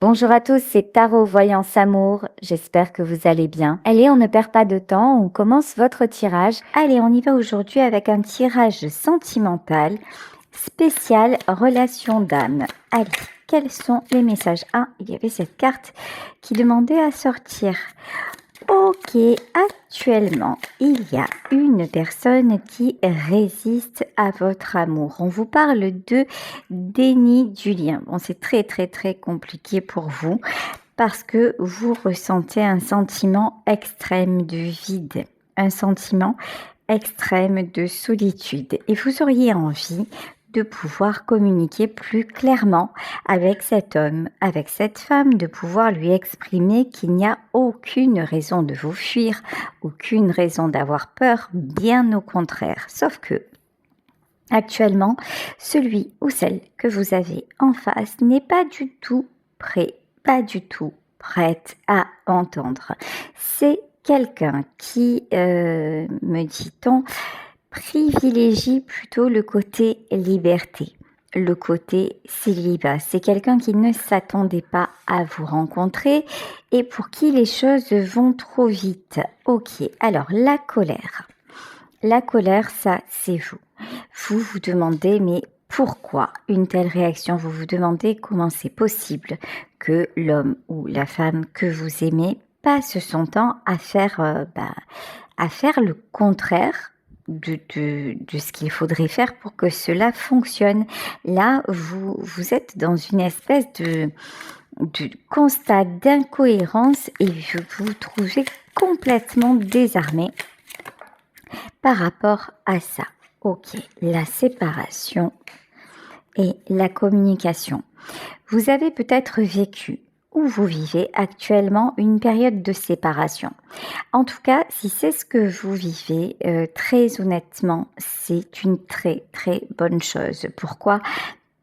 Bonjour à tous, c'est Tarot Voyance Amour. J'espère que vous allez bien. Allez, on ne perd pas de temps, on commence votre tirage. Allez, on y va aujourd'hui avec un tirage sentimental spécial relation d'âme. Allez, quels sont les messages? Ah, il y avait cette carte qui demandait à sortir. Ok, actuellement, il y a une personne qui résiste à votre amour. On vous parle de déni du lien. Bon, c'est très compliqué pour vous parce que vous ressentez un sentiment extrême de vide, un sentiment extrême de solitude et vous auriez envie de pouvoir communiquer plus clairement avec cet homme, avec cette femme, de pouvoir lui exprimer qu'il n'y a aucune raison de vous fuir, aucune raison d'avoir peur, bien au contraire. Sauf que, actuellement, celui ou celle que vous avez en face n'est pas du tout prêt, pas du tout prête à entendre. C'est quelqu'un qui, me dit-on, privilégie plutôt le côté liberté, le côté célibat. C'est quelqu'un qui ne s'attendait pas à vous rencontrer et pour qui les choses vont trop vite. Ok, alors la colère. La colère, ça, c'est vous. Vous vous demandez, mais pourquoi une telle réaction? Vous vous demandez comment c'est possible que l'homme ou la femme que vous aimez passe son temps à faire le contraire de ce qu'il faudrait faire pour que cela fonctionne. Là, vous êtes dans une espèce de constat d'incohérence et vous vous trouvez complètement désarmé par rapport à ça. Ok, la séparation et la communication. Vous avez peut-être vécu ou vous vivez actuellement une période de séparation. En tout cas, si c'est ce que vous vivez, très honnêtement, c'est une très bonne chose. Pourquoi?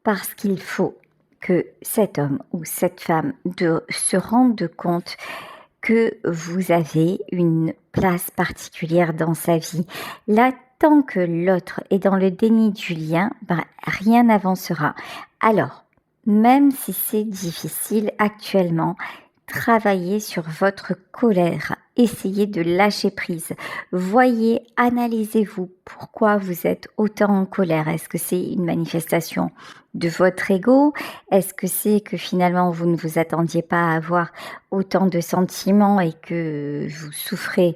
Parce qu'il faut que cet homme ou cette femme se rende compte que vous avez une place particulière dans sa vie. Là, tant que l'autre est dans le déni du lien, rien n'avancera. Alors, même si c'est difficile actuellement, travaillez sur votre colère, essayez de lâcher prise. Voyez, analysez-vous pourquoi vous êtes autant en colère. Est-ce que c'est une manifestation de votre ego? Est-ce que c'est que finalement vous ne vous attendiez pas à avoir autant de sentiments et que vous souffrez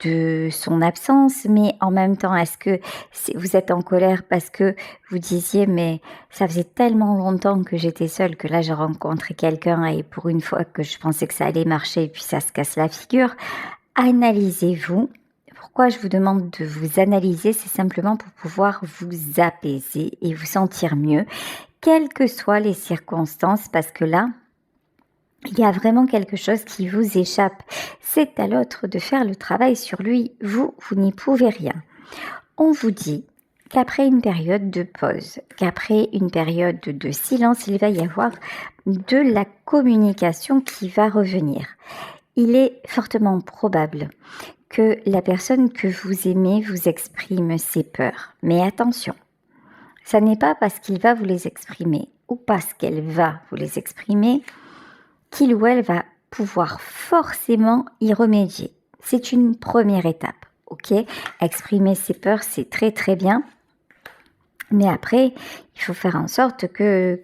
de son absence? Mais en même temps, est-ce que vous êtes en colère parce que vous disiez mais ça faisait tellement longtemps que j'étais seule que là j'ai rencontré quelqu'un et pour une fois que je pensais que ça allait marcher et puis ça se casse la figure? Analysez-vous. Pourquoi je vous demande de vous analyser? C'est simplement pour pouvoir vous apaiser et vous sentir mieux, quelles que soient les circonstances, parce que là, il y a vraiment quelque chose qui vous échappe. C'est à l'autre de faire le travail sur lui. Vous n'y pouvez rien. On vous dit qu'après une période de pause, qu'après une période de silence, il va y avoir de la communication qui va revenir. Il est fortement probable que la personne que vous aimez vous exprime ses peurs. Mais attention, ça n'est pas parce qu'il va vous les exprimer ou parce qu'elle va vous les exprimer qu'il ou elle va pouvoir forcément y remédier. C'est une première étape, ok? Exprimer ses peurs, c'est très bien. Mais après, il faut faire en sorte que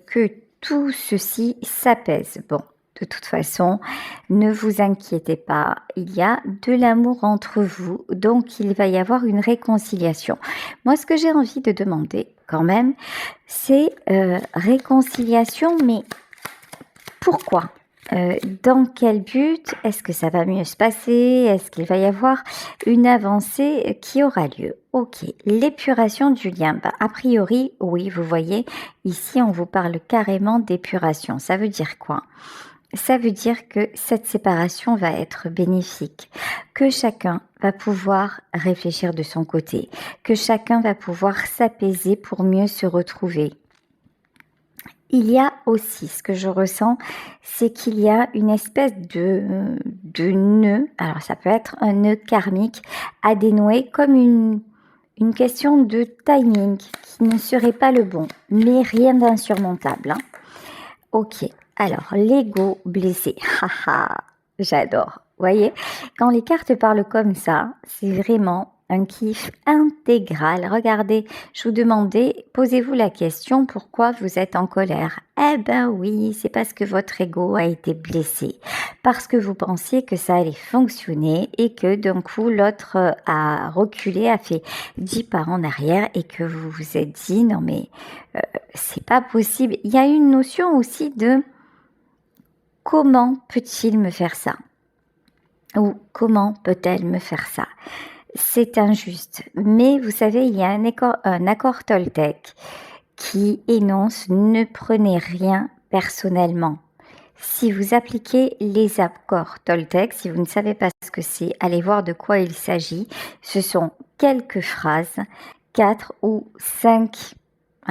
tout ceci s'apaise. Bon, de toute façon, ne vous inquiétez pas, il y a de l'amour entre vous, donc il va y avoir une réconciliation. Moi, ce que j'ai envie de demander quand même, c'est réconciliation, mais pourquoi? Dans quel but? Est-ce que ça va mieux se passer? Est-ce qu'il va y avoir une avancée qui aura lieu? Ok, l'épuration du lien. A priori, oui, vous voyez, ici on vous parle carrément d'épuration. Ça veut dire quoi? Ça veut dire que cette séparation va être bénéfique, que chacun va pouvoir réfléchir de son côté, que chacun va pouvoir s'apaiser pour mieux se retrouver. Il y a aussi, ce que je ressens, c'est qu'il y a une espèce de nœud, alors ça peut être un nœud karmique à dénouer comme une question de timing qui ne serait pas le bon, mais rien d'insurmontable. Hein. Ok, Alors, l'ego blessé. Haha, j'adore. Vous voyez, quand les cartes parlent comme ça, c'est vraiment un kiff intégral. Regardez, je vous demandais, posez-vous la question pourquoi vous êtes en colère. Eh ben oui, c'est parce que votre ego a été blessé, parce que vous pensiez que ça allait fonctionner et que d'un coup l'autre a reculé, a fait 10 pas en arrière et que vous vous êtes dit non mais c'est pas possible. Il y a une notion aussi de comment peut-il me faire ça? Ou comment peut-elle me faire ça? C'est injuste. Mais vous savez, il y a un accord Toltec qui énonce ne prenez rien personnellement. Si vous appliquez les accords Toltec, si vous ne savez pas ce que c'est, allez voir de quoi il s'agit. Ce sont quelques phrases, 4 ou 5,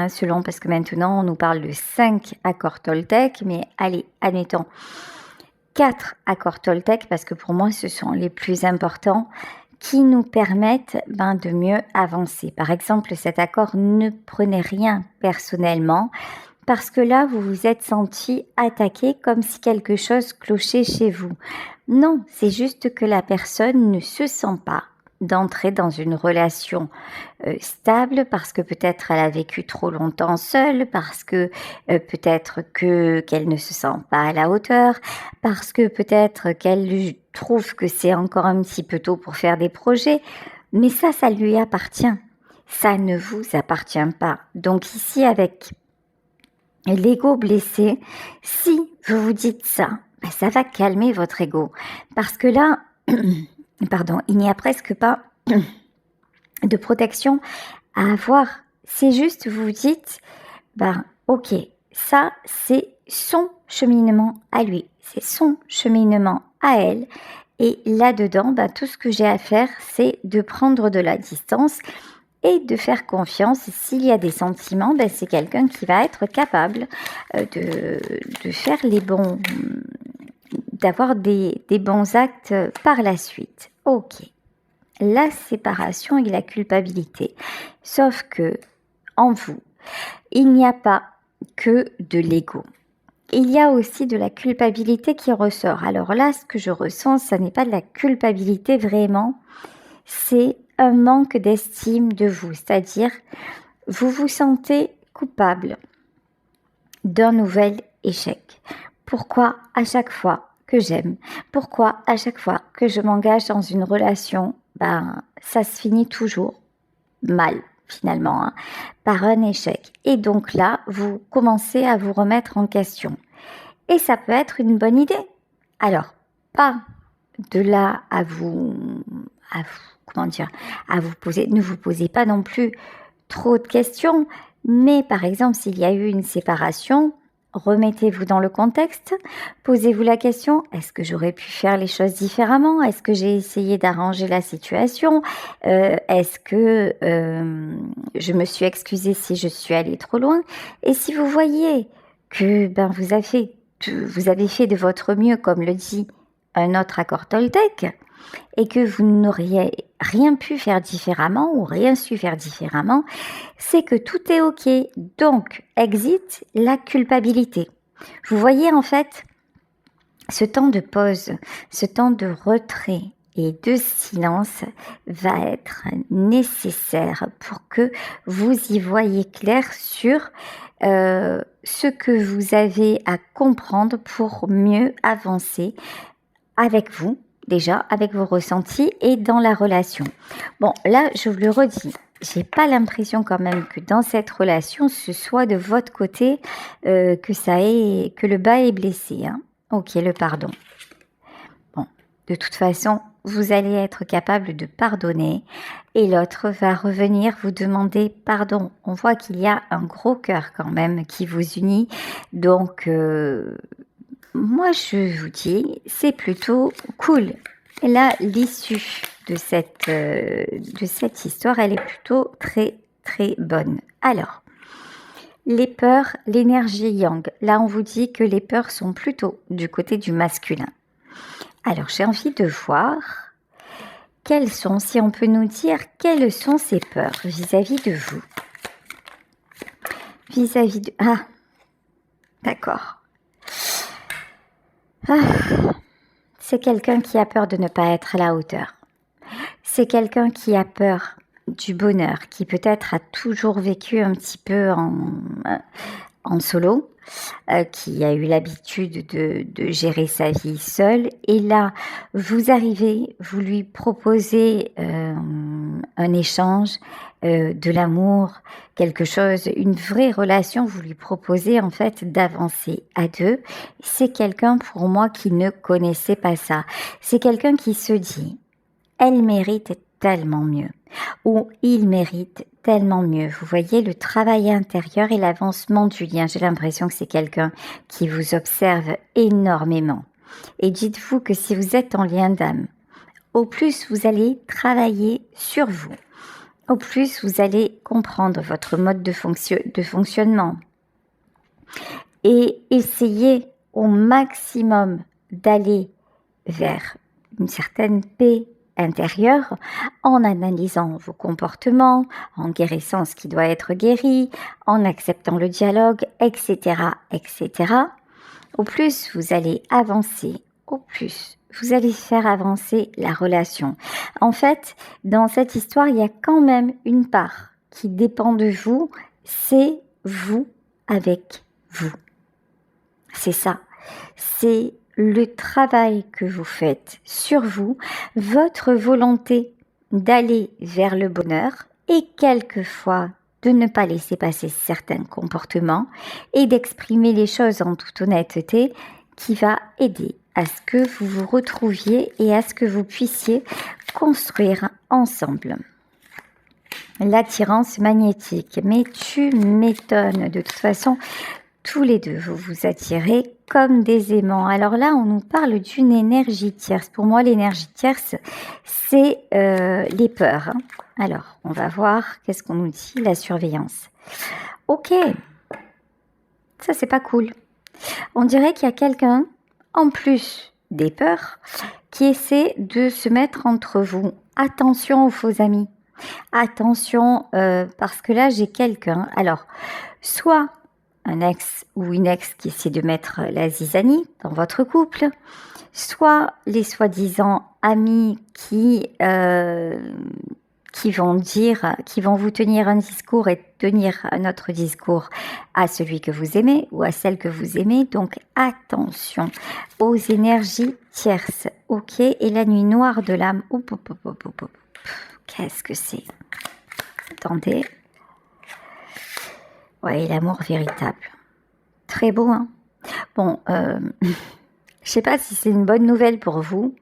selon, parce que maintenant on nous parle de 5 accords Toltec, mais allez, admettons 4 accords Toltec, parce que pour moi ce sont les plus importants, qui nous permettent de mieux avancer. Par exemple, cet accord ne prenez rien personnellement, parce que là, vous vous êtes senti attaqué comme si quelque chose clochait chez vous. Non, c'est juste que la personne ne se sent pas d'entrer dans une relation stable parce que peut-être elle a vécu trop longtemps seule, parce que peut-être qu'elle ne se sent pas à la hauteur, parce que peut-être qu'elle trouve que c'est encore un petit peu tôt pour faire des projets, mais ça lui appartient. Ça ne vous appartient pas. Donc ici, avec l'ego blessé, si vous vous dites ça, ça va calmer votre ego. Parce que là, pardon, il n'y a presque pas de protection à avoir. C'est juste, vous vous dites, ok, ça c'est son cheminement à lui, c'est son cheminement à elle. Et là-dedans, tout ce que j'ai à faire, c'est de prendre de la distance et de faire confiance. S'il y a des sentiments, c'est quelqu'un qui va être capable de faire les bons, d'avoir des bons actes par la suite. Ok. La séparation et la culpabilité. Sauf que, en vous, il n'y a pas que de l'ego. Il y a aussi de la culpabilité qui ressort. Alors là, ce que je ressens, ça n'est pas de la culpabilité vraiment, c'est un manque d'estime de vous. C'est-à-dire, vous vous sentez coupable d'un nouvel échec. Pourquoi à chaque fois que j'aime, pourquoi à chaque fois que je m'engage dans une relation, ça se finit toujours mal finalement, par un échec. Et donc là, vous commencez à vous remettre en question. Et ça peut être une bonne idée. Alors, pas de là à vous poser, ne vous posez pas non plus trop de questions, mais par exemple, s'il y a eu une séparation, remettez-vous dans le contexte, posez-vous la question, est-ce que j'aurais pu faire les choses différemment? Est-ce que j'ai essayé d'arranger la situation? Est-ce que je me suis excusée si je suis allée trop loin? Et si vous voyez que vous avez fait de votre mieux, comme le dit un autre accord Toltec, et que vous n'auriez rien pu faire différemment ou rien su faire différemment, c'est que tout est ok. Donc, exit la culpabilité. Vous voyez en fait, ce temps de pause, ce temps de retrait et de silence va être nécessaire pour que vous y voyez clair sur ce que vous avez à comprendre pour mieux avancer avec vous, déjà, avec vos ressentis et dans la relation. Bon, là, je vous le redis, j'ai pas l'impression quand même que dans cette relation, ce soit de votre côté que le bas est blessé. Ok, le pardon. Bon, de toute façon, vous allez être capable de pardonner et l'autre va revenir vous demander pardon. On voit qu'il y a un gros cœur quand même qui vous unit. Donc, moi, je vous dis, c'est plutôt cool. Et là, l'issue de cette histoire, elle est plutôt très, très bonne. Alors, les peurs, l'énergie yang. Là, on vous dit que les peurs sont plutôt du côté du masculin. Alors, j'ai envie de voir quelles sont, si on peut nous dire, quelles sont ces peurs vis-à-vis de vous. Vis-à-vis de... Ah, d'accord. C'est quelqu'un qui a peur de ne pas être à la hauteur. C'est quelqu'un qui a peur du bonheur, qui peut-être a toujours vécu un petit peu en solo, qui a eu l'habitude de gérer sa vie seule. Et là, vous arrivez, vous lui proposez un échange, de l'amour, quelque chose, une vraie relation, vous lui proposez en fait d'avancer à deux. C'est quelqu'un pour moi qui ne connaissait pas ça. C'est quelqu'un qui se dit, elle mérite tellement mieux ou il mérite tellement mieux. Vous voyez le travail intérieur et l'avancement du lien. J'ai l'impression que c'est quelqu'un qui vous observe énormément. Et dites-vous que si vous êtes en lien d'âme, au plus vous allez travailler sur vous. Au plus vous allez comprendre votre mode de fonctionnement. Et essayer au maximum d'aller vers une certaine paix intérieure en analysant vos comportements, en guérissant ce qui doit être guéri, en acceptant le dialogue, etc., etc. Au plus vous allez avancer, au plus vous allez faire avancer la relation. En fait, dans cette histoire, il y a quand même une part qui dépend de vous, c'est vous avec vous. C'est ça, c'est le travail que vous faites sur vous, votre volonté d'aller vers le bonheur et quelquefois de ne pas laisser passer certains comportements et d'exprimer les choses en toute honnêteté qui va aider à ce que vous vous retrouviez et à ce que vous puissiez construire ensemble. L'attirance magnétique, mais tu m'étonnes, de toute façon, tous les deux, vous vous attirez comme des aimants. Alors là, on nous parle d'une énergie tierce. Pour moi, l'énergie tierce, c'est les peurs. Alors, on va voir, qu'est-ce qu'on nous dit, la surveillance. Ok, ça c'est pas cool. On dirait qu'il y a quelqu'un, en plus des peurs, qui essaie de se mettre entre vous. Attention aux faux amis. Attention, parce que là, j'ai quelqu'un. Alors, soit un ex ou une ex qui essaie de mettre la zizanie dans votre couple, soit les soi-disant amis qui vont vous tenir un discours et tenir un autre discours à celui que vous aimez ou à celle que vous aimez. Donc attention aux énergies tierces. Ok, et la nuit noire de l'âme. Qu'est-ce que c'est? Attendez. Ouais, l'amour véritable. Très beau, hein? Bon, je sais pas si c'est une bonne nouvelle pour vous.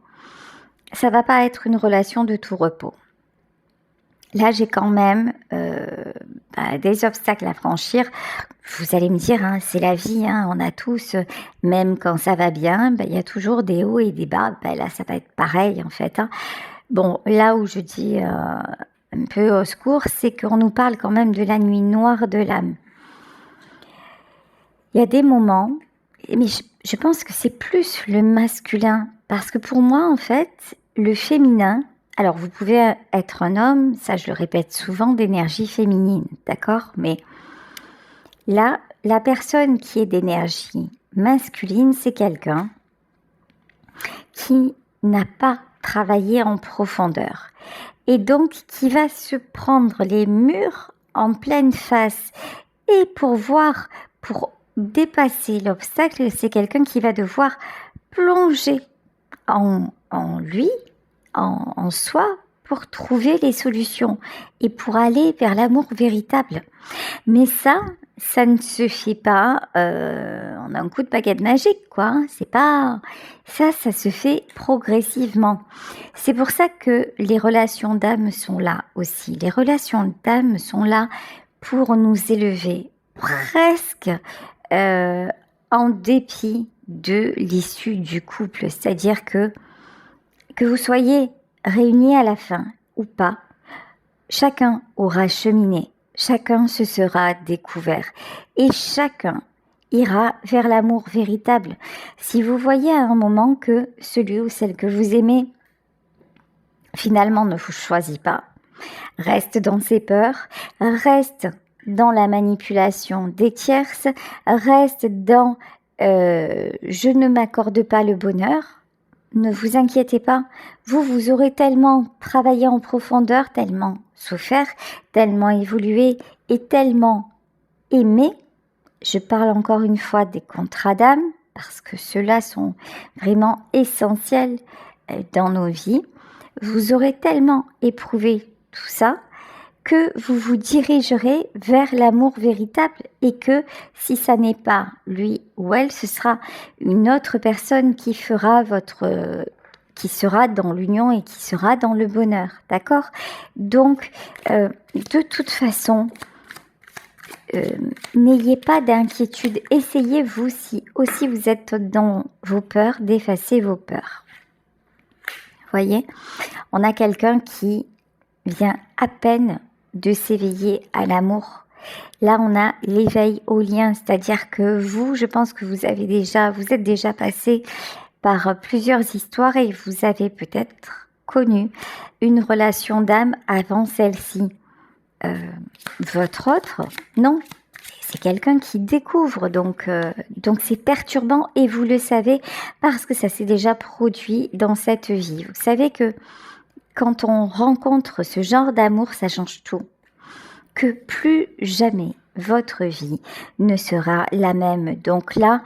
Ça va pas être une relation de tout repos. Là, j'ai quand même des obstacles à franchir. Vous allez me dire, hein, c'est la vie, hein, on a tous, même quand ça va bien, il y a toujours des hauts et des bas. Là, ça va être pareil, en fait. Hein. Bon, là où je dis un peu au secours, c'est qu'on nous parle quand même de la nuit noire de l'âme. Il y a des moments, mais je pense que c'est plus le masculin, parce que pour moi, en fait, le féminin, alors vous pouvez être un homme, ça je le répète souvent, d'énergie féminine, d'accord? Mais là, la personne qui est d'énergie masculine, c'est quelqu'un qui n'a pas travaillé en profondeur et donc qui va se prendre les murs en pleine face. Et pour dépasser l'obstacle, c'est quelqu'un qui va devoir plonger en lui, en soi, pour trouver les solutions et pour aller vers l'amour véritable. Mais ça ne se fait pas en un coup de baguette magique, quoi. C'est pas ça se fait progressivement. C'est pour ça que les relations d'âme sont là aussi. Les relations d'âme sont là pour nous élever, presque en dépit de l'issue du couple. C'est-à-dire que vous soyez réunis à la fin ou pas, chacun aura cheminé, chacun se sera découvert et chacun ira vers l'amour véritable. Si vous voyez à un moment que celui ou celle que vous aimez finalement ne vous choisit pas, reste dans ses peurs, reste dans la manipulation des tierces, reste dans je ne m'accorde pas le bonheur. Ne vous inquiétez pas, vous aurez tellement travaillé en profondeur, tellement souffert, tellement évolué et tellement aimé. Je parle encore une fois des contrats d'âme, parce que ceux-là sont vraiment essentiels dans nos vies. Vous aurez tellement éprouvé tout ça que vous vous dirigerez vers l'amour véritable et que si ça n'est pas lui ou elle, ce sera une autre personne qui sera dans l'union et qui sera dans le bonheur, d'accord? Donc, de toute façon, n'ayez pas d'inquiétude. Essayez vous, si aussi vous êtes dans vos peurs, d'effacer vos peurs. Voyez, on a quelqu'un qui vient à peine de s'éveiller à l'amour. Là, on a l'éveil au lien, c'est-à-dire que vous, je pense que vous êtes déjà passé par plusieurs histoires et vous avez peut-être connu une relation d'âme avant celle-ci. Votre autre, non, c'est quelqu'un qui découvre, donc c'est perturbant et vous le savez parce que ça s'est déjà produit dans cette vie. Vous savez que quand on rencontre ce genre d'amour, ça change tout. Que plus jamais votre vie ne sera la même. Donc là,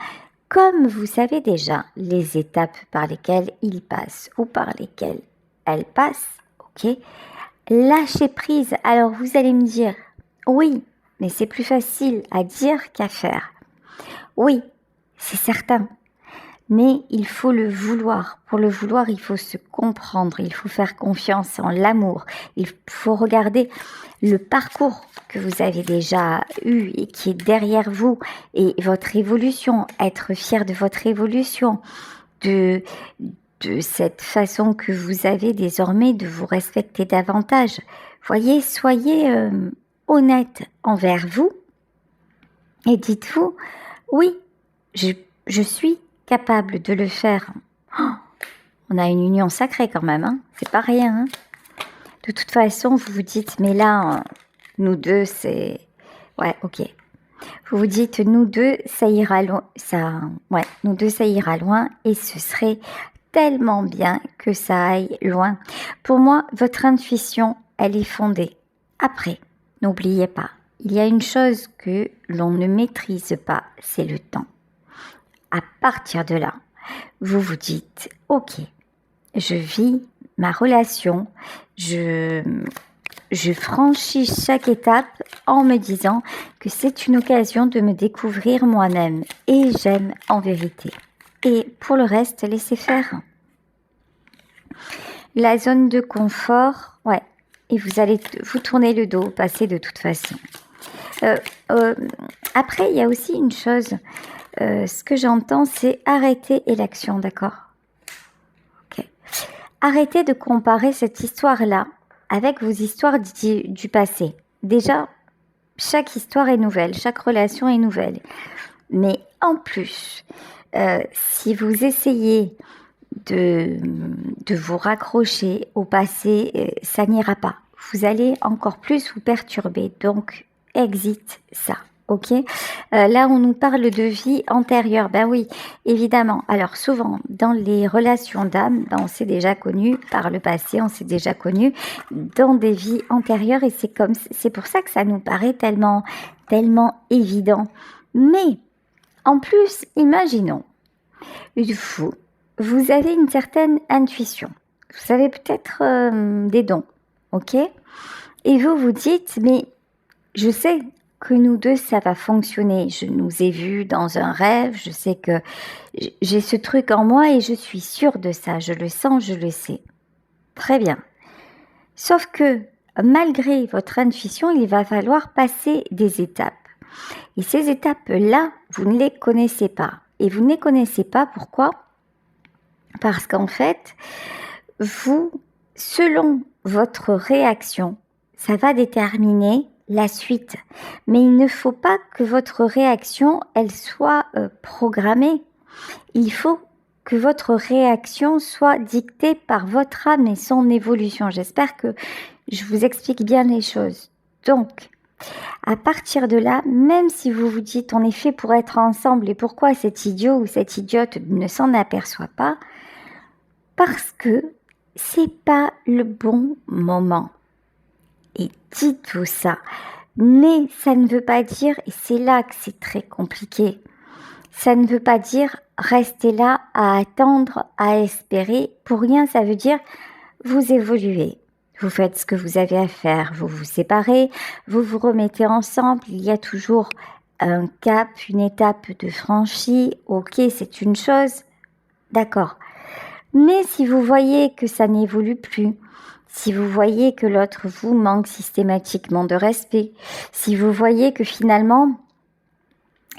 comme vous savez déjà les étapes par lesquelles il passe ou par lesquelles elle passe, ok, lâchez prise. Alors vous allez me dire, oui, mais c'est plus facile à dire qu'à faire. Oui, c'est certain. Mais il faut le vouloir. Pour le vouloir, il faut se comprendre, il faut faire confiance en l'amour. Il faut regarder le parcours que vous avez déjà eu et qui est derrière vous et votre évolution, être fier de votre évolution, de cette façon que vous avez désormais de vous respecter davantage. Voyez, soyez honnête envers vous et dites-vous, oui, je suis capable de le faire. Oh, on a une union sacrée quand même, hein, c'est pas rien. Hein. De toute façon, vous vous dites, mais là, nous deux, c'est... Ouais, ok. Vous vous dites, nous deux, ça ira loin. Nous deux, ça ira loin et ce serait tellement bien que ça aille loin. Pour moi, votre intuition, elle est fondée. Après, n'oubliez pas, il y a une chose que l'on ne maîtrise pas, c'est le temps. À partir de là, vous vous dites, ok, je vis ma relation, je franchis chaque étape en me disant que c'est une occasion de me découvrir moi-même et j'aime en vérité. Et pour le reste, laissez faire. La zone de confort, ouais, et vous allez vous tourner le dos, passer de toute façon. Après, il y a aussi une chose, ce que j'entends, c'est arrêter et l'action, d'accord? Ok. Arrêtez de comparer cette histoire-là avec vos histoires du passé. Déjà, chaque histoire est nouvelle, chaque relation est nouvelle. Mais en plus, si vous essayez de vous raccrocher au passé, ça n'ira pas. Vous allez encore plus vous perturber. Donc, exit ça. Ok, là on nous parle de vie antérieure, ben oui, évidemment. Alors souvent dans les relations d'âme, ben, on s'est déjà connu par le passé, on s'est déjà connu dans des vies antérieures et c'est pour ça que ça nous paraît tellement évident. Mais en plus, imaginons, vous avez une certaine intuition, vous avez peut-être des dons, ok, et vous vous dites, mais je sais que nous deux, ça va fonctionner. Je nous ai vus dans un rêve, je sais que j'ai ce truc en moi et je suis sûre de ça. Je le sens, je le sais. Très bien. Sauf que, malgré votre intuition, il va falloir passer des étapes. Et ces étapes-là, vous ne les connaissez pas. Et vous ne les connaissez pas, pourquoi ? Parce qu'en fait, selon votre réaction, ça va déterminer la suite. Mais il ne faut pas que votre réaction, elle soit programmée. Il faut que votre réaction soit dictée par votre âme et son évolution. J'espère que je vous explique bien les choses. Donc, À partir de là, même si vous vous dites on est fait pour être ensemble et pourquoi cet idiot ou cette idiote ne s'en aperçoit pas, parce que c'est pas le bon moment. Et dites-vous ça. Mais ça ne veut pas dire, et c'est là que c'est très compliqué, ça ne veut pas dire rester là à attendre, à espérer. Pour rien, ça veut dire vous évoluez. Vous faites ce que vous avez à faire, vous vous séparez, vous vous remettez ensemble, il y a toujours un cap, une étape de franchie, ok, c'est une chose, d'accord. Mais si vous voyez que ça n'évolue plus, si vous voyez que l'autre vous manque systématiquement de respect, si vous voyez que finalement,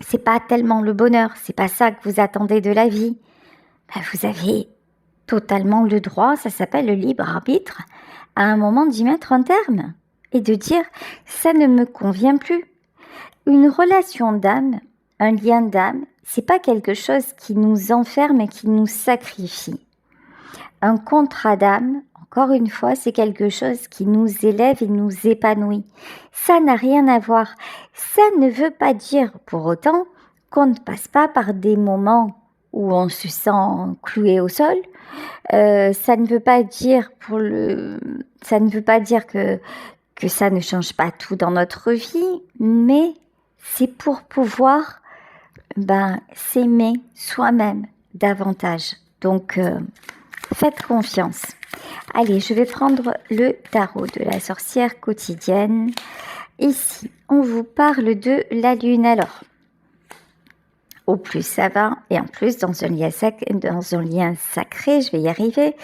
c'est pas tellement le bonheur, c'est pas ça que vous attendez de la vie, ben vous avez totalement le droit, ça s'appelle le libre arbitre, à un moment d'y mettre un terme et de dire ça ne me convient plus. Une relation d'âme, un lien d'âme, c'est pas quelque chose qui nous enferme et qui nous sacrifie. Un contrat d'âme, encore une fois, c'est quelque chose qui nous élève et nous épanouit. Ça n'a rien à voir. Ça ne veut pas dire pour autant qu'on ne passe pas par des moments où on se sent cloué au sol. Ça ne veut pas dire que ça ne change pas tout dans notre vie, mais c'est pour pouvoir s'aimer soi-même davantage. Donc, faites confiance. Allez, je vais prendre le tarot de la sorcière quotidienne. Ici, on vous parle de la lune. Alors, au plus ça va, et en plus dans un lien sacré, je vais y arriver,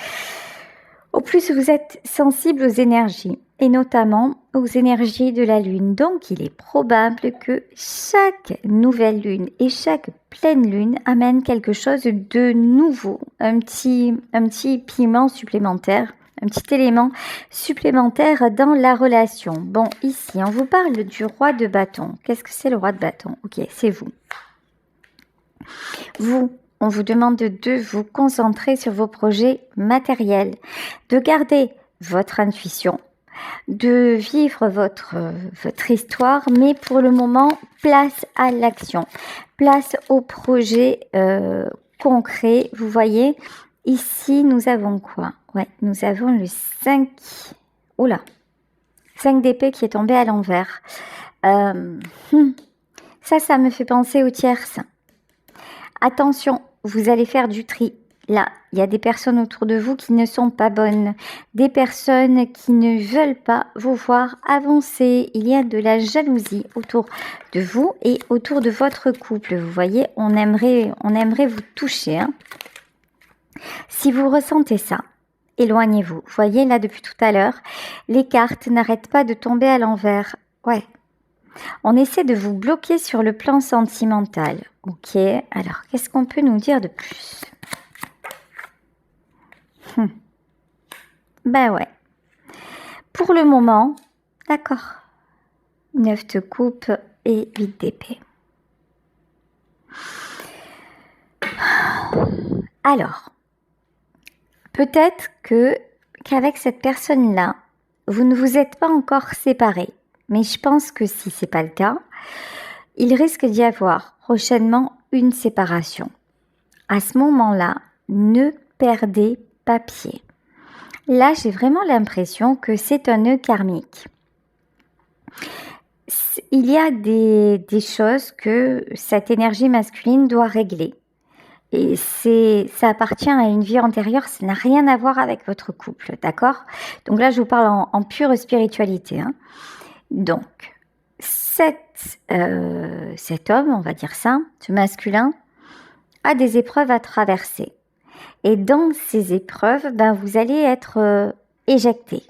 au plus vous êtes sensible aux énergies, et notamment aux énergies de la lune. Donc il est probable que chaque nouvelle lune et chaque pleine lune amène quelque chose de nouveau, un petit piment supplémentaire, un petit élément supplémentaire dans la relation. Bon, ici, on vous parle du roi de bâton. Qu'est-ce que c'est le roi de bâton? Ok, c'est vous. On vous demande de vous concentrer sur vos projets matériels, de garder votre intuition, de vivre votre histoire, mais pour le moment, place à l'action, place au projet concret. Vous voyez, ici, nous avons quoi? Ouais, nous avons le 5... Oula, 5 d'épée qui est tombé à l'envers. Ça me fait penser aux tierces. Attention, vous allez faire du tri. Là, il y a des personnes autour de vous qui ne sont pas bonnes, des personnes qui ne veulent pas vous voir avancer. Il y a de la jalousie autour de vous et autour de votre couple. Vous voyez, on aimerait vous toucher. Si vous ressentez ça, éloignez-vous. Vous voyez, là, depuis tout à l'heure, les cartes n'arrêtent pas de tomber à l'envers. Ouais. On essaie de vous bloquer sur le plan sentimental. Ok, alors qu'est-ce qu'on peut nous dire de plus? Ben ouais. Pour le moment, d'accord. 9 de coupe et 8 d'épée. Alors, peut-être qu'avec cette personne-là, vous ne vous êtes pas encore séparés. Mais je pense que si ce n'est pas le cas, il risque d'y avoir prochainement une séparation. À ce moment-là, ne perdez pas pied. Là, j'ai vraiment l'impression que c'est un nœud karmique. Il y a des choses que cette énergie masculine doit régler. Et ça appartient à une vie antérieure, ça n'a rien à voir avec votre couple, d'accord? Donc là, je vous parle en pure spiritualité. Donc, cet homme, on va dire ça, ce masculin, a des épreuves à traverser. Et dans ces épreuves, vous allez être éjecté.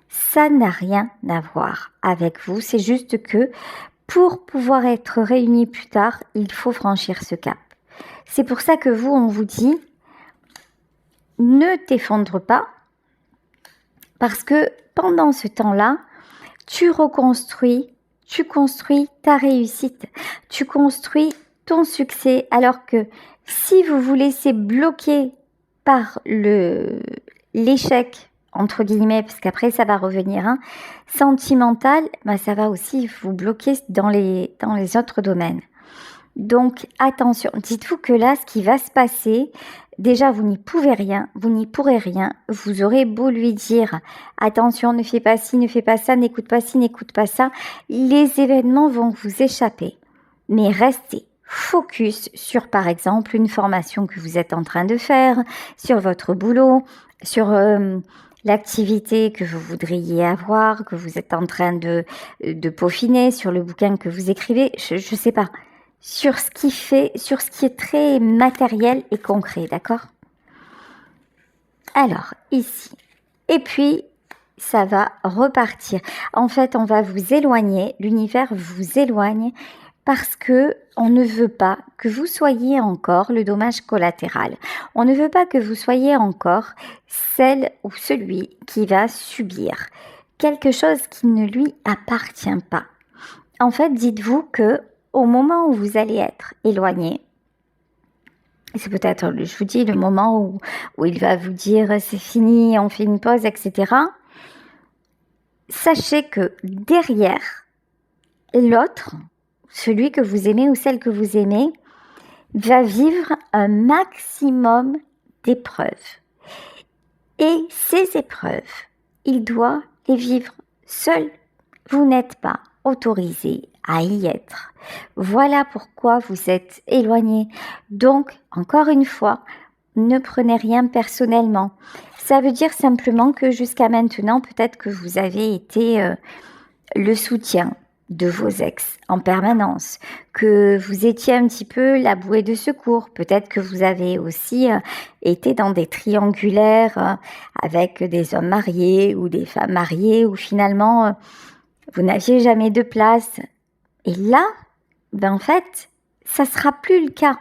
Ça n'a rien à voir avec vous, c'est juste que pour pouvoir être réunis plus tard, il faut franchir ce cap. C'est pour ça que on vous dit, ne t'effondre pas, parce que pendant ce temps-là, tu construis ta réussite, tu construis ton succès, alors que si vous vous laissez bloquer par l'échec, entre guillemets, parce qu'après ça va revenir, hein, sentimental, ça va aussi vous bloquer dans les autres domaines. Donc attention, dites-vous que là, ce qui va se passer, déjà vous n'y pourrez rien, vous aurez beau lui dire attention, ne fais pas ci, ne fais pas ça, n'écoute pas ci, n'écoute pas ça, les événements vont vous échapper. Mais restez focus sur par exemple une formation que vous êtes en train de faire, sur votre boulot, sur l'activité que vous voudriez avoir, que vous êtes en train de peaufiner, sur le bouquin que vous écrivez, je sais pas. Sur ce qui est très matériel et concret, d'accord? Alors, ici. Et puis, ça va repartir. En fait, on va vous éloigner, l'univers vous éloigne parce que on ne veut pas que vous soyez encore le dommage collatéral. On ne veut pas que vous soyez encore celle ou celui qui va subir quelque chose qui ne lui appartient pas. En fait, dites-vous que au moment où vous allez être éloigné, c'est peut-être, je vous dis, le moment où il va vous dire c'est fini, on fait une pause, etc. Sachez que derrière l'autre, celui que vous aimez ou celle que vous aimez, va vivre un maximum d'épreuves. Et ces épreuves, il doit les vivre seul. Vous n'êtes pas autorisé à y être. Voilà pourquoi vous êtes éloigné. Donc, encore une fois, ne prenez rien personnellement. Ça veut dire simplement que jusqu'à maintenant, peut-être que vous avez été le soutien de vos ex en permanence, que vous étiez un petit peu la bouée de secours. Peut-être que vous avez aussi été dans des triangulaires avec des hommes mariés ou des femmes mariées où finalement vous n'aviez jamais de place. Et là, en fait, ça sera plus le cas.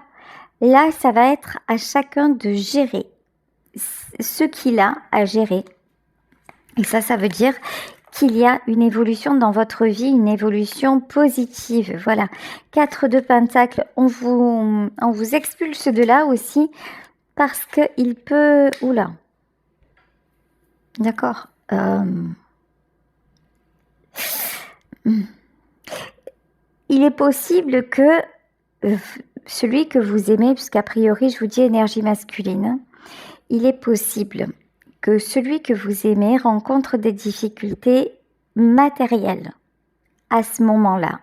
Là, ça va être à chacun de gérer ce qu'il a à gérer. Et ça veut dire qu'il y a une évolution dans votre vie, une évolution positive. Voilà. 4 de Pentacles, on vous expulse de là aussi parce qu'il peut... Oula. D'accord. Il est possible que celui que vous aimez, puisqu'a priori je vous dis énergie masculine, il est possible que celui que vous aimez rencontre des difficultés matérielles à ce moment-là.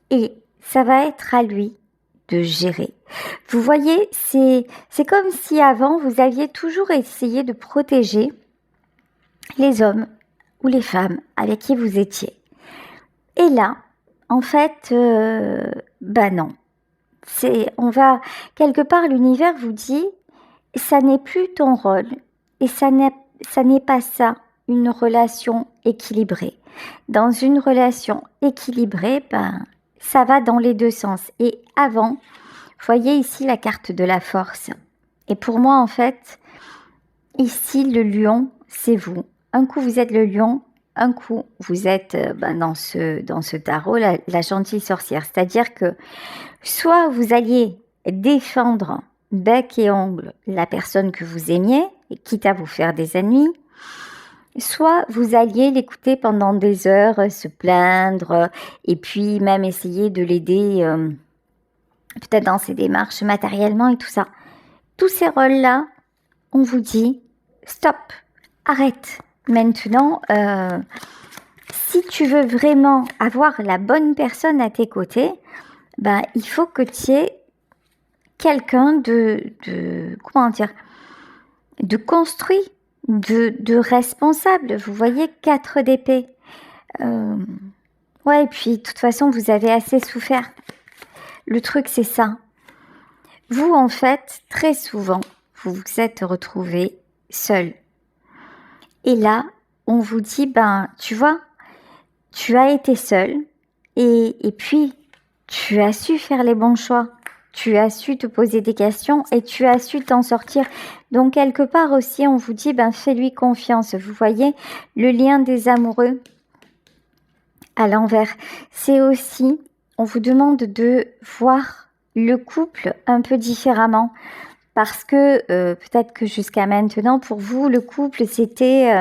Et ça va être à lui de gérer. Vous voyez, c'est comme si avant vous aviez toujours essayé de protéger les hommes ou les femmes avec qui vous étiez. Et là, en fait, non. Quelque part, l'univers vous dit, ça n'est plus ton rôle et ça n'est pas ça, une relation équilibrée. Dans une relation équilibrée, ça va dans les deux sens. Et avant, voyez ici la carte de la force. Et pour moi, en fait, ici, le lion, c'est vous. Un coup, vous êtes le lion. Un coup, vous êtes dans ce tarot, la gentille sorcière. C'est-à-dire que soit vous alliez défendre bec et ongle la personne que vous aimiez, quitte à vous faire des ennemis, soit vous alliez l'écouter pendant des heures, se plaindre, et puis même essayer de l'aider peut-être dans ses démarches matériellement et tout ça. Tous ces rôles-là, on vous dit stop, arrête. Maintenant, si tu veux vraiment avoir la bonne personne à tes côtés, il faut que tu aies quelqu'un de construit, de responsable. Vous voyez, 4 d'épée. Et puis de toute façon, vous avez assez souffert. Le truc, c'est ça. Vous, en fait, très souvent, vous vous êtes retrouvés seul. Et là, on vous dit, tu vois, tu as été seul et puis tu as su faire les bons choix. Tu as su te poser des questions et tu as su t'en sortir. Donc, quelque part aussi, on vous dit, fais-lui confiance. Vous voyez, le lien des amoureux à l'envers. C'est aussi, on vous demande de voir le couple un peu différemment. parce que peut-être que jusqu'à maintenant, pour vous, le couple, c'était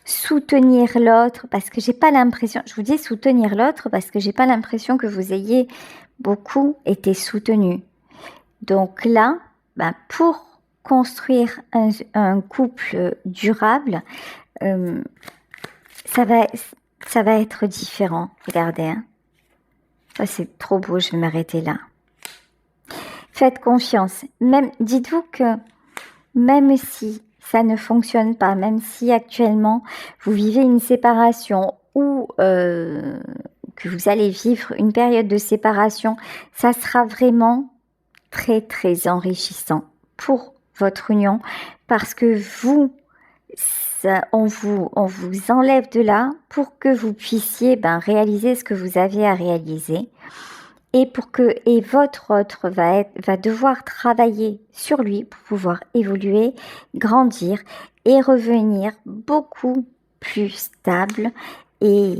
soutenir l'autre, parce que j'ai pas l'impression, je vous dis soutenir l'autre, parce que j'ai pas l'impression que vous ayez beaucoup été soutenu. Donc là, pour construire un couple durable, ça va être différent. Regardez, hein. Ça, c'est trop beau, je vais m'arrêter là. Faites confiance. Dites-vous que même si ça ne fonctionne pas, même si actuellement vous vivez une séparation ou que vous allez vivre une période de séparation, ça sera vraiment très très enrichissant pour votre union, parce que on vous enlève de là pour que vous puissiez réaliser ce que vous avez à réaliser, et votre autre va devoir travailler sur lui pour pouvoir évoluer, grandir et revenir beaucoup plus stable et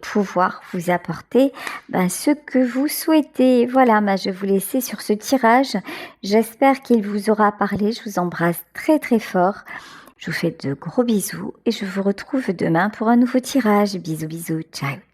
pouvoir vous apporter ce que vous souhaitez. Voilà, je vais vous laisser sur ce tirage. J'espère qu'il vous aura parlé. Je vous embrasse très très fort. Je vous fais de gros bisous et je vous retrouve demain pour un nouveau tirage. Bisous bisous, ciao.